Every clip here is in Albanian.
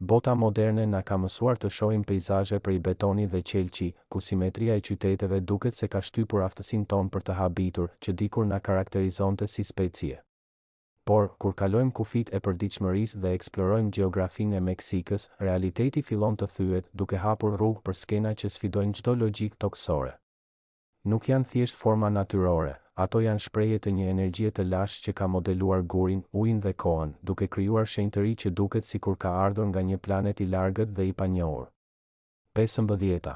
Bota moderne na ka mësuar të shohim peizazhe prej betoni dhe qelçi, ku simetria e qyteteve duket se ka shtypur aftësinë tonë për të habitur, që dikur na karakterizonte si specie. Por, kur kalojmë kufit e përditshmërisë dhe eksplorojmë gjeografinë e Meksikës, realiteti fillon të thyet, duke hapur rrugë për skena që sfidojnë çdo logjikë toksore. Nuk janë thjesht forma natyrore, ato janë shprehje të një energjie të lashtë që ka modeluar gurin, ujin dhe kohën, duke krijuar shenjtëri që duket sikur ka ardhur nga një planet i largët dhe i panjohur. 15.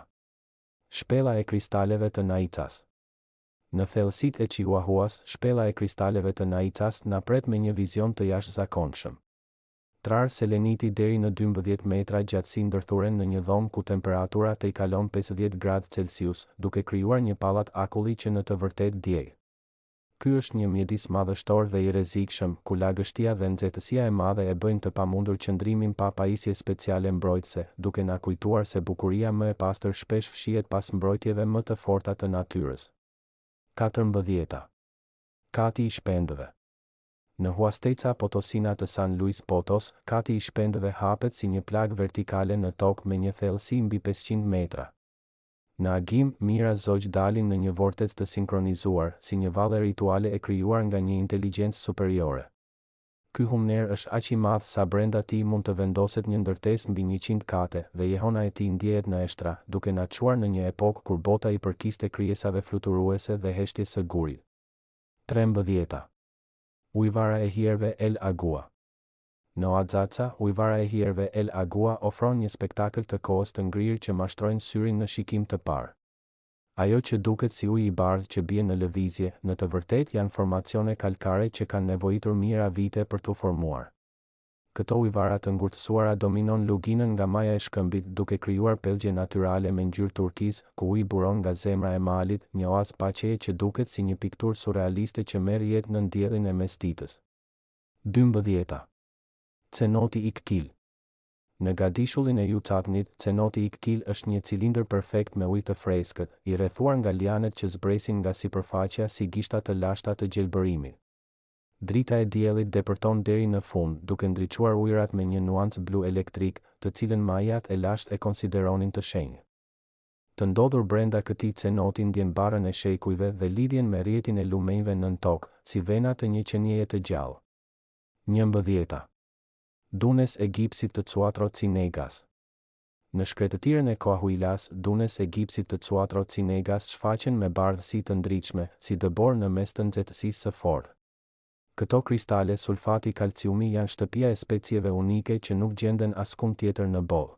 Shpella e kristaleve të Naitas. Në thellësitë e Chihuahuas, shpella e kristaleve të Naitas na pret me një vizion të jashtëzakonshëm. Trar seleniti deri në 12 metra gjatësi ndërthuren në një dhomë ku temperatura të i kalon 50 gradë Celsius, duke krijuar një pallat akulli që në të vërtetë djeg. Ky është një mjedis madhështor dhe i rrezikshëm, ku lagështia dhe nxehtësia e madhe e bëjnë të pamundur qëndrimin pa pajisje speciale mbrojtëse, duke na kujtuar se bukuria më e pastër shpesh fshihet pas mbrojtjeve më të forta të natyrës. 14. Kati i shpendëve. Në Huasteca Potosina të San Luis Potos, kati i shpendëve hapet si një plagë vertikale në tokë me një thellësi mbi 500 metra. Në agim, mira zogj dalin në një vortec të sinkronizuar, si një valle rituale e krijuar nga një inteligjencë superiore. Ky humner është aq i madh sa brenda tij mund të vendoset një ndërtesë mbi 100 kate, dhe jehona e tij ndjehet në eshtra, duke na çuar në një epokë kur bota i përkiste krijesave fluturuese dhe heshtjes së gurit. 13. Ujvara e hierve El Agua. Në Oaxaca, ujvara e hierve El Agua ofron një spektakël të kohës të ngrirë që mashtrojnë syrin në shikim të parë. Ajo që duket si ujë i bardhë që bie në lëvizje, në të vërtetë janë formacione kalkare që kanë nevojitur mijëra vite për t'u formuar. Këto ujvara të ngurtësuara dominon luginën nga maja e shkëmbit, duke krijuar pellgje natyrale me ngjyrë turkiz, ku uji buron nga zemra e malit, një oazë paqeje që duket si një pikturë surrealiste që merr jetë në diellin e mesditës. 12. Cenoti Iktil. Në gadishullin e Yucatnit, cenoti Iktil është një cilindër perfekt me ujë të freskët, i rrethuar nga lianet që zbresin nga sipërfaqja si gishta të lashta të gjelbërimit. Drita e diellit depërton deri në fund, duke ndriçuar ujërat me një nuancë blu elektrik, të cilën majat e lashtë e konsideronin të shenjtë. Të ndodhur brenda këtij cenoti ndjen barrën e shekujve dhe lidhjen me rrjetin e lumenjve nën tokë, si vena të një qenieje të gjallë. 11. Dunes e gipsit të Cuatro Cinegas. Në shkretëtirën e Coahuilas, dunes e gipsit të Cuatro Cinegas shfaqen me bardhësi të ndritshme, si dëbor në mes të nxehtësisë së fortë. Këto kristale sulfati kalciumi janë shtëpia e specieve unike që nuk gjenden askund tjetër në botë.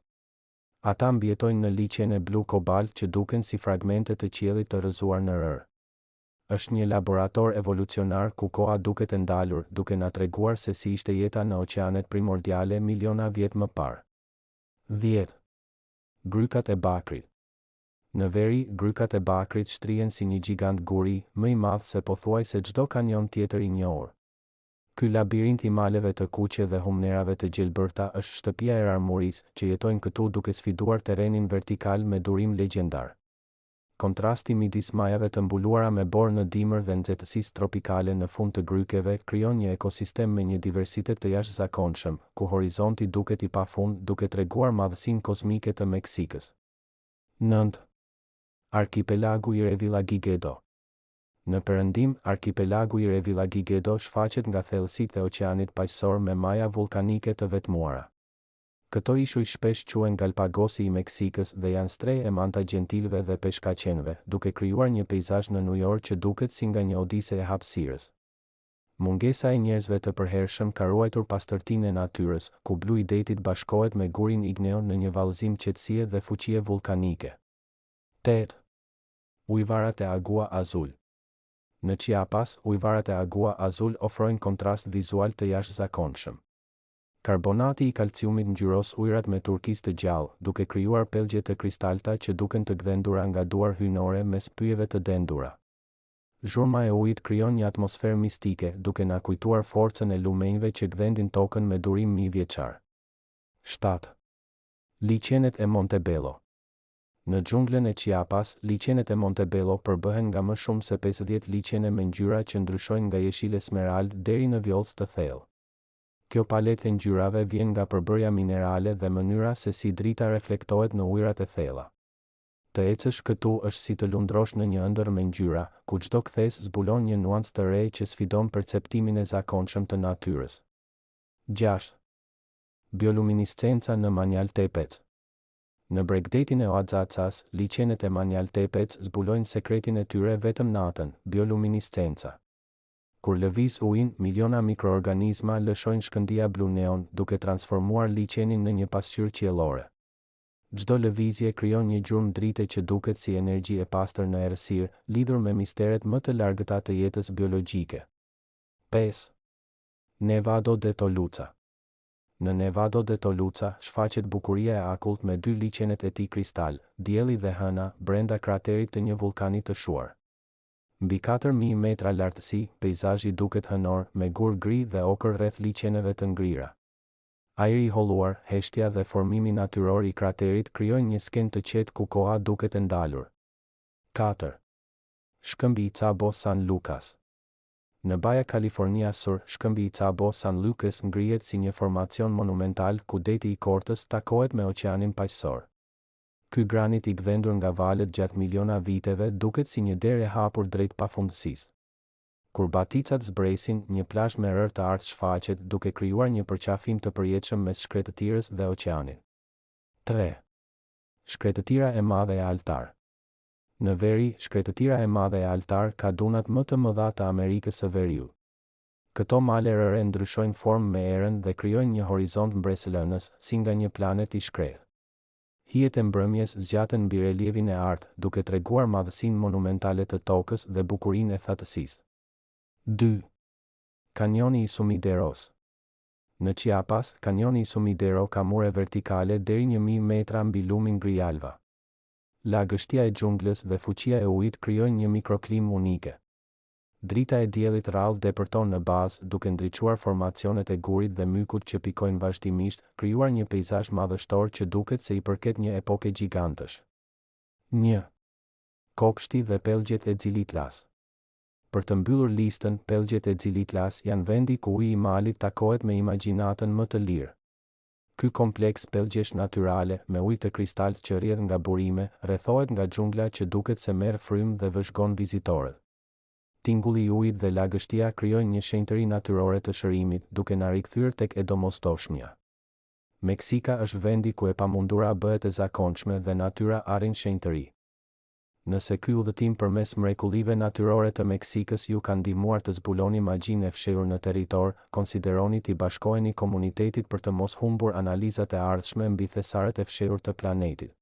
Ata mbjetojnë në liqen e blu kobalt që duken si fragmente të qiellit të rrëzuar në rër. Është një laborator evolucionar ku koha duket e ndalur, duke na treguar se si ishte jeta në oqeanet primordiale miliona vjet më parë. 10. Grykat e bakrit. Në veri, grykat e bakrit shtrihen si një gjigant guri, më i madh se pothuajse çdo kanjon tjetër i njohur. Ky labirint i maleve të kuqe dhe humnerave të gjelbërta është shtëpia e armurisë, që jetojnë këtu duke sfiduar terrenin vertikal me durim legjendar. Kontrasti midis majave të mbuluara me borë në dimër dhe nxehtësisë tropikale në fund të grykeve krijon një ekosistem me një diversitet të jashtëzakonshëm, ku horizonti duket i pafund, duke treguar madhësinë kozmike të Meksikës. 9. Arkipelagu i Revillagigedo. Në perëndim, arkipelagu i Revillagigedo shfaqet nga thellësitë e oqeanit paqësor me maja vulkanike të vetmuara. Këto ishuj shpesh quhen Galpagosi i Meksikës dhe janë strej e manta gjentilëve dhe peshkaqenëve, duke krijuar një peizazh në New York që duket si nga një odise e hapësirës. Mungesa e njerëzve të përhershëm ka ruajtur pastërtinë e natyrës, ku blu i detit bashkohet me gurin igneo në një vallëzim qetësie dhe fuqie vulkanike. 8. Ujvarat e Agua Azul. Në Chiapas, ujvarat e Agua Azul ofrojnë kontrast vizual të jashtëzakonshëm. Karbonati i kalciumit ngjyros ujërat me turkiz të gjallë, duke krijuar pellgje të kristalta që duken të gdhendura nga duar hyjnore mes pyjeve të dendura. Zhurma e ujit krijon një atmosferë mistike, duke na kujtuar forcën e lumenjve që gdhendin tokën me durim mijëvjeçar. 7. Liqenet e Montebello. Në xhunglën e Chiapas, liqenet e Montebello përbëhen nga më shumë se 50 liqene me ngjyra që ndryshojnë nga jeshile smerald deri në vjollcë të thellë. Kjo paletë e ngjyrave vjen nga përbërja minerale dhe mënyra se si drita reflektohet në ujërat e thella. Të ecësh këtu është si të lundrosh në një ëndër me ngjyra, ku çdo kthes zbulon një nuancë të re që sfidon perceptimin e zakonshëm të natyrës. 6. Bioluminiscenca në Manjal Tepec. Në bregdetin e Oaxaca's, liçenet e Manjal Tepec zbulojnë sekretin e tyre vetëm natën, bioluminiscenca. Kur lëviz ujin, miliona mikroorganizma lëshojnë shkëndija blu neon, duke transformuar liçenin në një pasqyrë qiellore. Çdo lëvizje krijon një gjurmë drite që duket si energji e pastër në errësirë, lidhur me misteret më të largëta të jetës biologjike. 5. Nevado de Toluca. Në Nevado de Toluca shfaqet bukuria e akullt me dy liçenet e tij kristal, dielli dhe hëna, brenda kraterit të një vulkani të shuar. Mbi 4000 metra lartësi, peizazhi duket hënor, me gur gri dhe okër rreth liçeneve të ngrira. Ajri i holluar, heshtja dhe formimi natyror i kraterit krijojnë një skenë të qetë ku koha duket e ndalur. 4. Shkëmbi i Cabo San Lucas. Në Baja California Sur, shkëmbi i Cabo San Lucas ngrihet si një formacion monumental ku deti i Kortës takohet me oqeanin paqësor. Ky granit i gdhendur nga valët gjatë miliona viteve duket si një derë e hapur drejt pafundësisë. Kur baticat zbresin, një plazh me rër të artë shfaqet, duke krijuar një përqafim të përjetshëm mes shkretëtirës dhe oqeanit. 3. Shkretëtira e madhe e Altar. Në veri, shkretëtira e madhe e Altar ka dunat më të mëdha të Amerikës së Veriut. Këto male rëre ndryshojnë formë me erën dhe krijojnë një horizont mbresëlënës, si nga një planet i shkretë. Hijet e mbrëmjes zgjaten mbi relievin e artë, duke treguar madhësinë monumentale të tokës dhe bukurinë e thatësisë. 2. Kanjoni i Sumideros. Në Chiapas, kanjoni i Sumidero ka mure vertikale deri 1000 metra mbi lumin Grijalva. Lagështia e xhunglës dhe fuqia e ujit krijojnë një mikroklim unike. Drita e diellit rrallë depërton në bazë, duke ndriçuar formacionet e gurit dhe mykut që pikojnë vazhdimisht, krijuar një peizazh madhështor që duket se i përket një epoke gjigantësh. 1. Kokshti dhe pellgjet e Xilitlas. Për të mbyllur listën, pellgjet e Xilitlas janë vendi ku uji i malit takohet me imagjinatën më të lirë. Ky kompleks pellgjesh natyrale, me ujë të kristalt që rrjedh nga burime, rrethohet nga xhungla që duket se merr frymë dhe vëzhgon vizitorët. Tingulli i ujit dhe lagështia krijojnë një shenjtëri natyrore të shërimit, duke na rikthyer tek e domosdoshmja. Meksika është vendi ku e pamundura bëhet e zakonshme dhe natyra arrin shenjtëri. Nëse ky udhëtim përmes mrekullive natyrore të Meksikës ju ka ndihmuar të zbuloni magjinë e fshehur në territor, konsideroni t'i bashkoheni komunitetit për të mos humbur analizat e ardhshme mbi thesaret e fshehur të planetit.